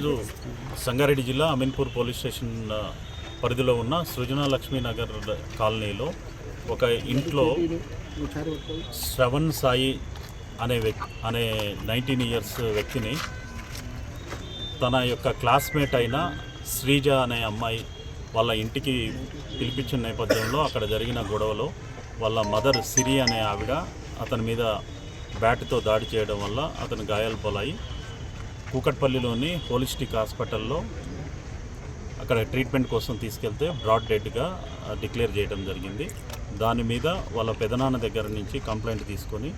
రోజు సంగారెడ్డి జిల్లా Ameenpur police station పరిధిలో ఉన్న సృజన లక్ష్మీ నగర్ కాలనీలో ఒక ఇంట్లో శ్రవణ్ సాయి అనే 19 ఇయర్స్ వ్యక్తిని తన యొక్క క్లాస్మేట్ అయిన శ్రీజ అనే అమ్మాయి వాళ్ళ ఇంటికి పిలిపించిన నేపథ్యంలో అక్కడ జరిగిన గొడవలో వాళ్ళ మదర్ సిరి అనే ఆవిడ అతని మీద బ్యాట్తో దాడి చేయడం వల్ల అతను గాయాలు పాలయ్యి కూకట్పల్లిలోని హోలిస్టిక్ హాస్పిటల్లో అక్కడ ట్రీట్మెంట్ కోసం తీసుకెళ్తే బ్రాడ్ డెడ్గా డిక్లేర్ చేయడం జరిగింది. దాని మీద వాళ్ళ పెదనాన్న దగ్గర నుంచి కంప్లైంట్ తీసుకొని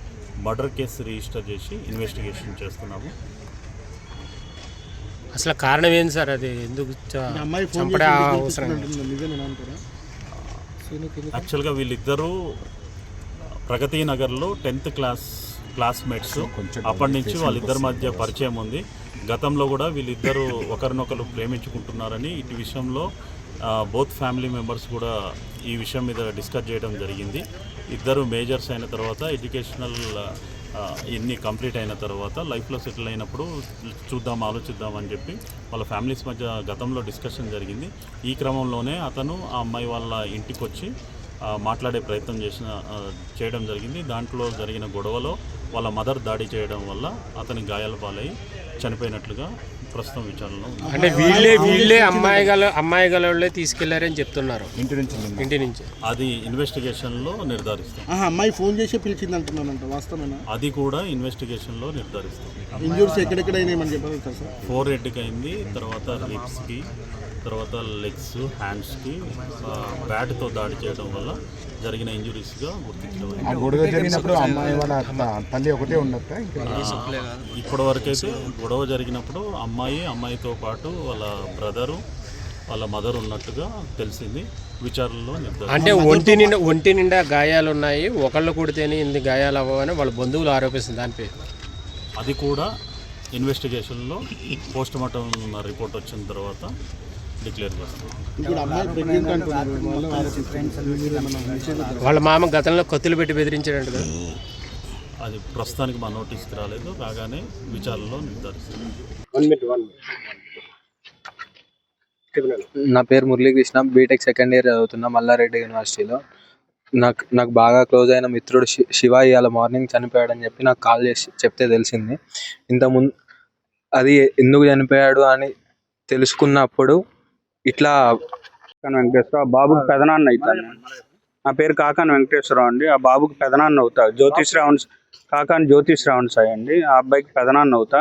మర్డర్ కేసు రిజిస్టర్ చేసి ఇన్వెస్టిగేషన్ చేస్తున్నాము. అసలు కారణం ఏంటి సార్? అది ఎందుకు యాక్చువల్గా వీళ్ళిద్దరూ ప్రగతి నగర్లో 10th క్లాస్మేట్స్. అప్పటి నుంచి వాళ్ళిద్దరి మధ్య పరిచయం ఉంది. గతంలో కూడా వీళ్ళిద్దరూ ఒకరినొకరు ప్రేమించుకుంటున్నారని ఇటు విషయంలో బోత్ ఫ్యామిలీ మెంబర్స్ కూడా ఈ విషయం మీద డిస్కస్ చేయడం జరిగింది. ఇద్దరు మేజర్స్ అయిన తర్వాత ఎడ్యుకేషనల్ ఇన్ని కంప్లీట్ అయిన తర్వాత లైఫ్లో సెటిల్ అయినప్పుడు ఆలోచిద్దాం అని చెప్పి వాళ్ళ ఫ్యామిలీస్ మధ్య గతంలో డిస్కషన్ జరిగింది. ఈ క్రమంలోనే అతను ఆ అమ్మాయి వాళ్ళ ఇంటికి వచ్చి మాట్లాడే ప్రయత్నం చేయడం జరిగింది. దాంట్లో జరిగిన గొడవలో వాళ్ళ మదర్ దాడి చేయడం వల్ల అతని గాయాల పాలై చనిపోయినట్లుగా ప్రస్తుతం విచారణలో ఉంది. అంటే వీళ్ళే అమ్మాయి గలే తీసుకెళ్లారని చెప్తున్నారు ఇంటి నుంచి. అది ఇన్వెస్టిగేషన్లో నిర్ధారిస్తాం. అమ్మాయి ఫోన్ చేసి పిలిచింది అంటున్నానంట, వాస్తవమేనా? అది కూడా ఇన్వెస్టిగేషన్లో నిర్ధారిస్తాం. ఇంజూరీస్ ఎక్కడెక్కడైనా చెప్పారు సార్? ఫోర్ హెడ్కి అయింది, తర్వాత లిప్స్కి, తర్వాత లెగ్స్, హ్యాండ్స్కి బ్యాట్తో దాడి చేయడం వల్ల జరిగిన ఇంజురీస్గా గుర్తించడం. ఇప్పటి వరకైతే గొడవ జరిగినప్పుడు అమ్మాయితో పాటు వాళ్ళ బ్రదరు, వాళ్ళ మదర్ ఉన్నట్టుగా తెలిసింది. విచారణలో అంటే ఒంటి నిండా గాయాలు ఉన్నాయి, ఒకళ్ళు కొడితేనే ఇన్ని గాయాలు అవ్వని వాళ్ళ బంధువులు ఆరోపిస్తుంది. దానిపై అది కూడా ఇన్వెస్టిగేషన్లో పోస్ట్మార్టం రిపోర్ట్ వచ్చిన తర్వాత డిక్లేర్ చేస్తాం. వాళ్ళ మామ గతంలో కత్తులు పెట్టి బెదిరించాడంట కదా? అది ప్రస్తుతానికి మా నోటీస్కి రాలేదు, రాగానే విచారణలో నిర్ధారిస్తాం. నా పేరు మురళీకృష్ణ, బీటెక్ సెకండ్ ఇయర్ చదువుతున్నా మల్లారెడ్డి యూనివర్సిటీలో. నాకు బాగా క్లోజ్ అయిన మిత్రుడు శివ ఇవాళ మార్నింగ్ చనిపోయాడని చెప్పి నాకు కాల్ చేసి చెప్తే తెలిసింది. ఇంతకుముందు అది ఎందుకు చనిపోయాడు అని తెలుసుకున్నప్పుడు ఇట్లా వెంకటేశ్వరరావు ఆ బాబుకి పెదనాన్న అవుతాను. నా పేరు కాకాని వెంకటేశ్వరరావు అండి. ఆ బాబుకి పెదనాన్న అవుతా. కాకాని జ్యోతిశ్రావణ్ సాయి అండి. ఆ అబ్బాయికి పెదనాన్న అవుతా.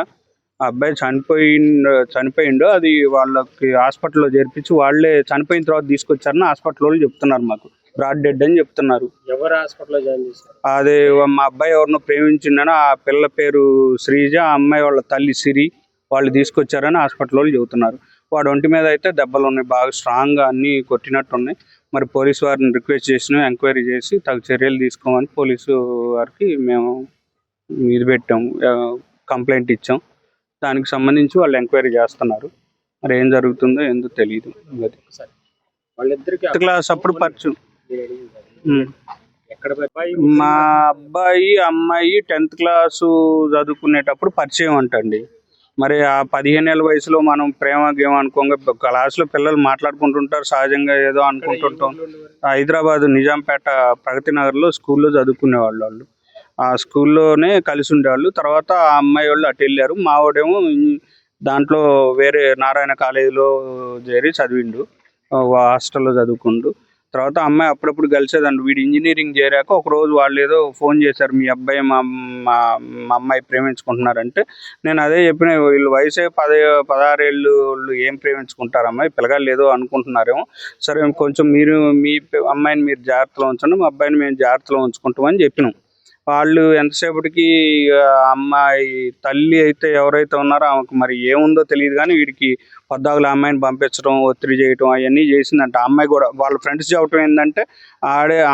ఆ అబ్బాయి చనిపోయిండు. అది వాళ్ళకి హాస్పిటల్లో చేర్పించి వాళ్ళే చనిపోయిన తర్వాత తీసుకొచ్చారని హాస్పిటల్ వాళ్ళు చెప్తున్నారు. మాకు బ్రాడ్ డెడ్ అని చెప్తున్నారు. ఎవరు హాస్పిటల్లో జాయిన్ చేశారు? అదే మా అబ్బాయి ఎవరినో ప్రేమించిండని ఆ పిల్ల పేరు శ్రీజ, ఆ అమ్మాయి వాళ్ళ తల్లి సిరి వాళ్ళు తీసుకొచ్చారని హాస్పిటల్ వాళ్ళు చెబుతున్నారు. వాడు ఒంటి మీద అయితే దెబ్బలు ఉన్నాయి, బాగా స్ట్రాంగ్గా అన్నీ కొట్టినట్టు ఉన్నాయి. మరి పోలీసు వారిని రిక్వెస్ట్ చేసినాం, ఎంక్వైరీ చేసి తగు చర్యలు తీసుకోమని పోలీసు వారికి మేము ఇది పెట్టాం, కంప్లైంట్ ఇచ్చాం. దానికి సంబంధించి వాళ్ళు ఎంక్వైరీ చేస్తున్నారు. మరి ఏం జరుగుతుందో ఏందో తెలియదు. క్లాస్ అప్పుడు పరిచయం. మా అబ్బాయి అమ్మాయి 10th క్లాసు చదువుకునేటప్పుడు పరిచయం అంటండి. మరి ఆ 15 ఏళ్ళ వయసులో మనం ప్రేమ గేమ్ అనుకోగా క్లాసులో పిల్లలు మాట్లాడుకుంటుంటారు, సహజంగా ఏదో అనుకుంటుంటాం. హైదరాబాద్ నిజాంపేట ప్రగతి నగర్లో స్కూల్లో చదువుకునేవాళ్ళు. వాళ్ళు ఆ స్కూల్లోనే కలిసి ఉండేవాళ్ళు. తర్వాత ఆ అమ్మాయి వాళ్ళు అటు వెళ్ళారు. మావాడేమో దాంట్లో వేరే నారాయణ కాలేజీలో చేరి చదివిండు, హాస్టల్లో చదువుకుండు. తర్వాత అమ్మాయి అప్పుడప్పుడు కలిసేదండి. వీడు ఇంజనీరింగ్ చేరాక ఒకరోజు వాళ్ళు ఏదో ఫోన్ చేశారు, మీ అబ్బాయి మా అమ్మాయి ప్రేమించుకుంటున్నారంటే నేను అదే చెప్పిన, వీళ్ళు వయసే 16 ఏళ్ళు, వాళ్ళు ఏం ప్రేమించుకుంటారు అమ్మాయి, పిల్లగాళ్ళు ఏదో అనుకుంటున్నారేమో, సరే కొంచెం మీరు మీ అమ్మాయిని మీరు జాగ్రత్తలో ఉంచండి, మా అబ్బాయిని మేము జాగ్రత్తలో ఉంచుకుంటామని చెప్పినాం. వాళ్ళు ఎంతసేపటికి అమ్మాయి తల్లి అయితే ఎవరైతే ఉన్నారో ఆమెకు మరి ఏముందో తెలియదు, కానీ వీడికి పద్దాకులు అమ్మాయిని పంపించడం, ఒత్తిడి చేయటం అవన్నీ చేసిందంట. అమ్మాయి కూడా వాళ్ళ ఫ్రెండ్స్ చెప్పడం ఏంటంటే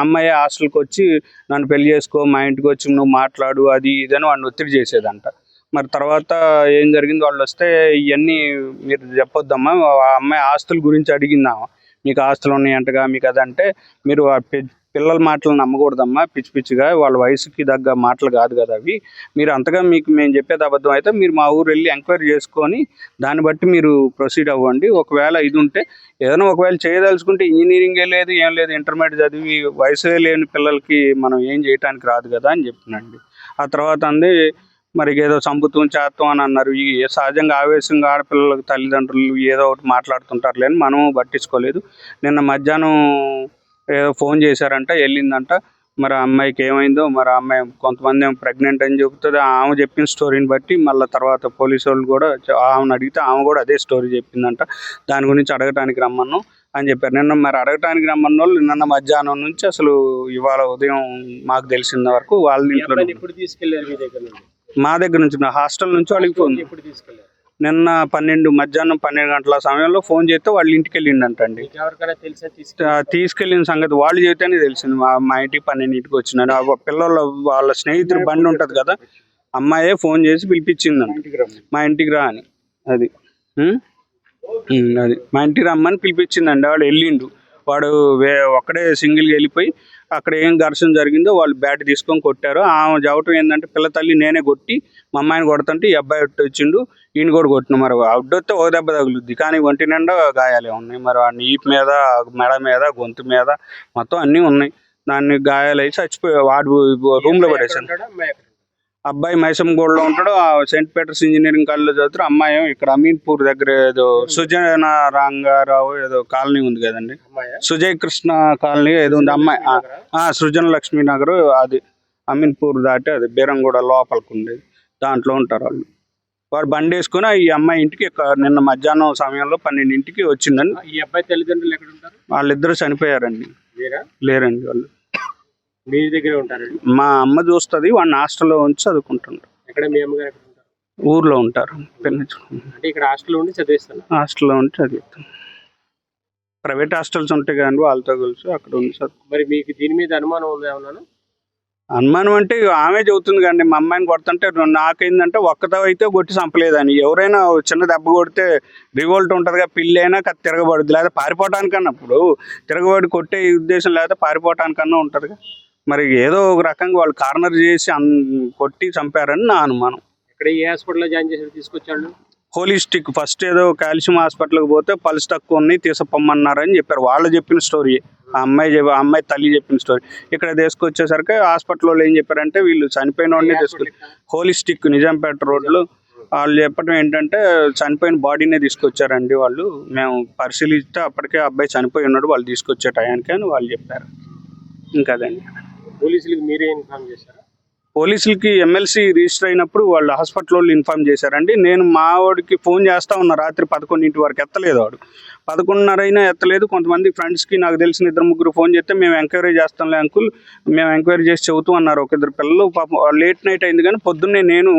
అమ్మాయి హాస్టల్కి వచ్చి నన్ను పెళ్లి చేసుకో, మా ఇంటికి వచ్చి నువ్వు మాట్లాడు, అది ఇదని వాడిని ఒత్తిడి చేసేదంట. మరి తర్వాత ఏం జరిగింది, వాళ్ళు వస్తే ఇవన్నీ మీరు చెప్పొద్దమ్మా, ఆ అమ్మాయి ఆస్తుల గురించి అడిగిందామా, మీకు ఆస్తులు ఉన్నాయంటగా మీకు అదంటే, మీరు పిల్లల మాటలు నమ్మకూడదమ్మా, పిచ్చి పిచ్చిగా వాళ్ళ వయసుకి తగ్గ మాటలు కాదు కదా అవి. మీరు అంతగా మీకు మేము చెప్పేది అబద్ధం అయితే మీరు మా ఊరు వెళ్ళి ఎంక్వైరీ చేసుకొని దాన్ని బట్టి మీరు ప్రొసీడ్ అవ్వండి. ఒకవేళ ఇది ఉంటే ఏదైనా ఒకవేళ చేయదలుచుకుంటే ఇంజనీరింగే లేదు ఏం లేదు, ఇంటర్మీడియట్ చదివి వయసే లేని పిల్లలకి మనం ఏం చేయడానికి రాదు కదా అని చెప్పినండి. ఆ తర్వాత అంది మరి ఏదో చంపుతాం చేస్తాం అని అన్నారు. ఈ సహజంగా ఆవేశంగా ఆడపిల్లలకు తల్లిదండ్రులు ఏదో ఒకటి మాట్లాడుతుంటారులే అని మనము పట్టించుకోలేదు. నిన్న మధ్యాహ్నం ఏదో ఫోన్ చేశారంట, వెళ్ళిందంట. మరి ఆ అమ్మాయికి ఏమైందో, మరి ఆ అమ్మాయి కొంతమంది ఏమో ప్రెగ్నెంట్ అని చెబుతుంది. ఆమె చెప్పిన స్టోరీని బట్టి మళ్ళీ తర్వాత పోలీసు వాళ్ళు కూడా ఆమెను అడిగితే ఆమె కూడా అదే స్టోరీ చెప్పిందంట. దాని గురించి అడగటానికి రమ్మన్నాం అని చెప్పారు. నిన్న మరి అడగటానికి రమ్మన్న వాళ్ళు నిన్న మధ్యాహ్నం నుంచి అసలు ఇవాళ ఉదయం మాకు తెలిసిన వరకు వాళ్ళ ఇంట్లో ఇప్పుడు తీసుకెళ్లారు మీ దగ్గర నుండి? మా దగ్గర నుంచి నా హాస్టల్ నుంచి వాళ్ళకి ఫోన్ ఎప్పుడు తీసుకెళ్లారు? నిన్న మధ్యాహ్నం 12 గంటల సమయంలో ఫోన్ చేస్తే వాళ్ళ ఇంటికి వెళ్ళిండంటండి. ఎవరికైనా తెలిసా తీసుకెళ్ళిన సంగతి వాళ్ళు చెబితేనే తెలిసింది. మా ఇంటికి 12ంటికి వచ్చినాడు. ఆ పిల్లల వాళ్ళ స్నేహితుడు బండి ఉంటుంది కదా, అమ్మాయే ఫోన్ చేసి పిలిపించిందంట మా ఇంటికి రా అని. అది మా ఇంటికి రమ్మని పిలిపించిందండి. వాడు వెళ్ళిండు. వాడు ఒక్కడే సింగిల్గా వెళ్ళిపోయి అక్కడ ఏం ఘర్షణ జరిగిందో వాళ్ళు బ్యాట్ తీసుకొని కొట్టారు. ఆమె జవటం ఏంటంటే పిల్ల తల్లి నేనే కొట్టి మా అమ్మాయిని కొడుతుంటే ఈ అబ్బాయి వచ్చిండు, ఈయన కూడా కొట్టిన. మరి అడ్డొస్తే ఒక దెబ్బ తగులుద్ది, కానీ ఒంటి నిండా గాయాలే ఉన్నాయి. మరి వాడిని ఈపు మీద, మెడ మీద, గొంతు మీద మొత్తం అన్నీ ఉన్నాయి. దాన్ని గాయాలు అయి చచ్చిపోయి వాడు రూమ్లో పడేసాను. అబ్బాయి మైసమ్మగూడలో ఉంటాడు, సెయింట్ పీటర్స్ ఇంజనీరింగ్ కాలేజ్లో చదువుతారు. అమ్మాయి ఇక్కడ అమీన్పూర్ దగ్గర ఏదో సుజన రంగారావు ఏదో కాలనీ ఉంది కదండి, సుజయ్ కృష్ణ కాలనీ ఏదో ఉంది. అమ్మాయి సృజన లక్ష్మీ నగర్, అది అమీన్పూర్ దాటి అది బీరంగూడ లోపలికి ఉండేది, దాంట్లో ఉంటారు వాళ్ళు. వాడు బండి వేసుకుని ఈ అమ్మాయి ఇంటికి నిన్న మధ్యాహ్నం సమయంలో 12ంటికి వచ్చిందండి. ఈ అబ్బాయి తల్లిదండ్రులు ఎక్కడ ఉంటారు? వాళ్ళిద్దరూ చనిపోయారండి. లేరండి వాళ్ళు మీ దగ్గరే ఉంటారండి? మా అమ్మ చూస్తుంది, వాడిని హాస్టల్లో ఉంచి చదువుకుంటుంటారు. ఎక్కడ మీ అమ్మగారు ఎక్కడ ఉంటారు? ఊర్లో ఉంటారు. అంటే ఇక్కడ హాస్టల్లో ఉండి చదివిస్తాను? హాస్టల్లో ఉండి చదివిస్తాను. ప్రైవేట్ హాస్టల్స్ ఉంటాయి కదండి, వాళ్ళతో కలిసి అక్కడ ఉంది చదువు. మరి మీకు దీని మీద అనుమానం ఉందా ఏమన్నా? అనుమానం అంటే ఆమె చెబుతుంది కండి, మా అమ్మాయిని కొడుతుంటే నాకేందంటే ఒక్కతో అయితే కొట్టి చంపలేదని. ఎవరైనా చిన్న దెబ్బ కొడితే రివోల్ట్ ఉంటుందిగా, పిల్లి అయినా తిరగబడుద్ది, లేదా పారిపోవటానికన్నా. ఇప్పుడు తిరగబడి కొట్టే ఉద్దేశం లేదా పారిపోవటానికన్నా ఉంటుందిగా. మరి ఏదో ఒక రకంగా వాళ్ళు కార్నర్ చేసి కొట్టి చంపారని నా అనుమానం. ఇక్కడ ఏ హాస్పిటల్లో జాయిన్ చేసి తీసుకొచ్చాడు? హోలిస్టిక్ ఫస్ట్ ఏదో కాల్షియం హాస్పిటల్కి పోతే పల్స్ తక్కువ ఉన్నాయి తీసుకుపమ్మన్నారని చెప్పారు. వాళ్ళు చెప్పిన స్టోరీ, ఆ అమ్మాయి తల్లి చెప్పిన స్టోరీ. ఇక్కడ తీసుకొచ్చేసరికి హాస్పిటల్లో ఏం చెప్పారంటే వీళ్ళు చనిపోయిన వాడిని తీసుకొచ్చి హోలిస్టిక్ నిజాంపేట రోడ్లో వాళ్ళు చెప్పడం ఏంటంటే చనిపోయిన బాడీనే తీసుకొచ్చారండి వాళ్ళు. మేము పరిశీలిస్తే అప్పటికే అబ్బాయి చనిపోయి ఉన్నాడు వాళ్ళు తీసుకొచ్చే టయానికి అని వాళ్ళు చెప్పారు. ఇంకా అదండి. పోలీసులకు మీరే ఇన్ఫార్మ్ చేశారా? పోలీసులకి ఎమ్మెల్సీ రిజిస్టర్ అయినప్పుడు వాళ్ళు హాస్పిటల్ వాళ్ళు ఇన్ఫార్మ్ చేశారండి. నేను మా వాడికి ఫోన్ చేస్తా ఉన్నా రాత్రి 11 వరకు, ఎత్తలేదు వాడు. 11:30 అయినా ఎత్తలేదు. కొంతమంది ఫ్రెండ్స్కి నాకు తెలిసిన 2-3 ఫోన్ చేస్తే మేము ఎంక్వైరీ చేస్తాంలే అంకుల్, మేము ఎంక్వైరీ చేసి చెబుతూ అన్నారు. ఒక 2 పిల్లలు పాపం లేట్ నైట్ అయింది, కానీ పొద్దున్నే నేను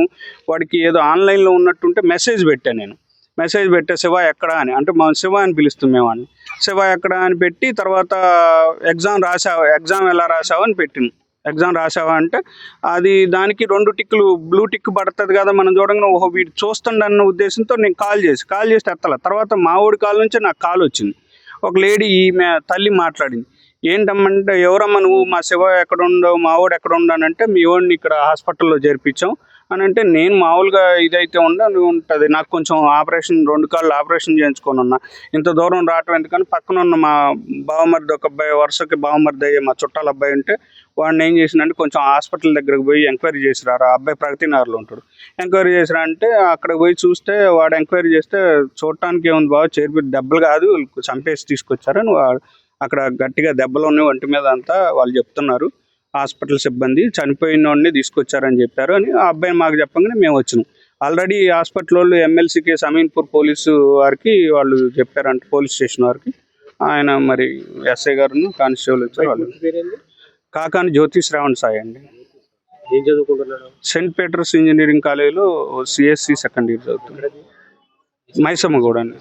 వాడికి ఏదో ఆన్లైన్లో ఉన్నట్టుంటే మెసేజ్ పెట్టాను. నేను మెసేజ్ పెట్టే శివ ఎక్కడ అని, అంటే మా శివ అని పిలుస్తాం మేము అని. శివ ఎక్కడ అని పెట్టి తర్వాత ఎగ్జామ్ ఎలా రాసావు అని పెట్టింది. ఎగ్జామ్ రాసావా అంటే అది దానికి 2 టిక్కులు బ్లూ టిక్ పడుతుంది కదా, మనం చూడంగానే ఓహో వీడు చూస్తుండన్న ఉద్దేశంతో నేను కాల్ చేసి ఎత్తల. తర్వాత మా ఊడి కాల్ నుంచి నాకు కాల్ వచ్చింది. ఒక లేడీ ఈమె తల్లి మాట్లాడింది. ఏంటమ్మంటే ఎవరమ్మా నువ్వు, మా శివ ఎక్కడ ఉండవు, మా వాడు ఎక్కడ ఉండనంటే మీ వాడిని ఇక్కడ హాస్పిటల్లో చేర్పించాం అని అంటే, నేను మామూలుగా ఇదైతే ఉంటుంది నాకు కొంచెం ఆపరేషన్ 2 కాళ్ళు ఆపరేషన్ చేయించుకొని ఉన్నా, ఇంత దూరం రావటం ఎందుకని పక్కన ఉన్న మా బావమరిది ఒక అబ్బాయి, వరుసకి బావమరిది అయ్యే మా చుట్టాల అబ్బాయి ఉంటే వాడిని ఏం చేసిందంటే కొంచెం హాస్పిటల్ దగ్గరకు పోయి ఎంక్వైరీ చేసిరారు. ఆ అబ్బాయి ప్రగతి నగర్లో ఉంటాడు. ఎంక్వైరీ చేసిరా అంటే అక్కడికి పోయి చూస్తే వాడు ఎంక్వైరీ చేస్తే చూడటానికి ఏముంది బాగా చేర్పి దెబ్బలు కాదు చంపేసి తీసుకొచ్చారని అక్కడ గట్టిగా దెబ్బలు ఉన్నాయి ఒంటి మీద అంతా వాళ్ళు చెప్తున్నారు. హాస్పిటల్ సిబ్బంది చనిపోయిన వాడిని తీసుకొచ్చారని చెప్పారు అని ఆ అబ్బాయిని మాకు చెప్పగానే మేము వచ్చినాం. ఆల్రెడీ హాస్పిటల్ వాళ్ళు ఎమ్మెల్సీ కేసు అమీన్పూర్ పోలీసు వారికి వాళ్ళు చెప్పారంట, పోలీస్ స్టేషన్ వారికి. ఆయన మరి ఎస్ఐ గారును కానిస్టేబుల్ వచ్చారు. వాళ్ళు కాకాని జ్యోతి శ్రావణ్ సాయి అండి. ఏం చదువుకుంటున్నాడు? సెయింట్ పీటర్స్ ఇంజనీరింగ్ కాలేజీలో CSC సెకండ్ ఇయర్ చదువుతున్నాడు. మైసమ్మగూడ అండి.